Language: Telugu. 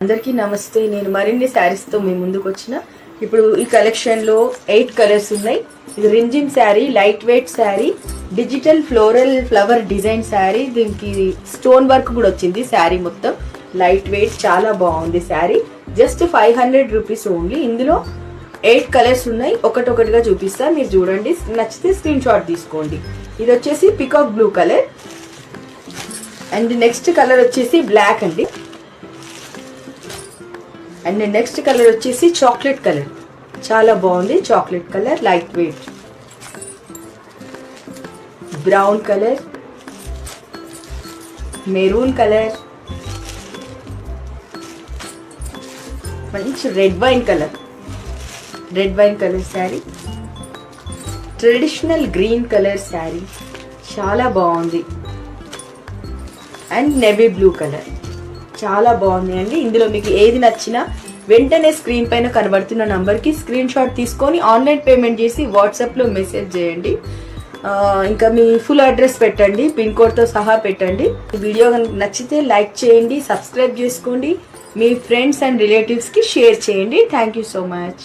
అందరికీ నమస్తే. నేను మరిన్ని శారీస్ తో మీ ముందుకు వచ్చిన. ఇప్పుడు ఈ కలెక్షన్ లో 8 కలర్స్ ఉన్నాయి. ఇది Rimjhim sari, light weight sari, digital floral flower design sari. దీనికి స్టోన్ వర్క్ కూడా వచ్చింది. శారీ మొత్తం లైట్ వెయిట్, చాలా బాగుంది శారీ. Just 500 rupees only. ఇందులో 8 కలర్స్ ఉన్నాయి. ఒకటొకటిగా చూపిస్తా, మీరు చూడండి. నచ్చితే స్క్రీన్ షాట్ తీసుకోండి. ఇది వచ్చేసి peacock blue colour and next colour వచ్చేసి బ్లాక్ అండి. అండ్ నెక్స్ట్ కలర్ వచ్చేసి చాక్లెట్ కలర్, చాలా బాగుంది. Chocolate colour light weight. Brown colour, maroon colour, మంచి red wine colour, red wine colour sari. Traditional green colour sari, చాలా బాగుంది. అండ్ నేవీ బ్లూ కలర్, చాలా బాగుంది అండి. ఇందులో మీకు ఏది నచ్చినా వెంటనే స్క్రీన్ పైన కనబడుతున్న నంబర్కి స్క్రీన్ షాట్ తీసుకొని ఆన్లైన్ పేమెంట్ చేసి వాట్సాప్లో మెసేజ్ చేయండి. ఇంకా మీ ఫుల్ అడ్రస్ పెట్టండి, పిన్ కోడ్తో సహా పెట్టండి. ఈ వీడియో నచ్చితే లైక్ చేయండి, సబ్స్క్రైబ్ చేసుకోండి, మీ ఫ్రెండ్స్ అండ్ రిలేటివ్స్కి షేర్ చేయండి. Thank you so much.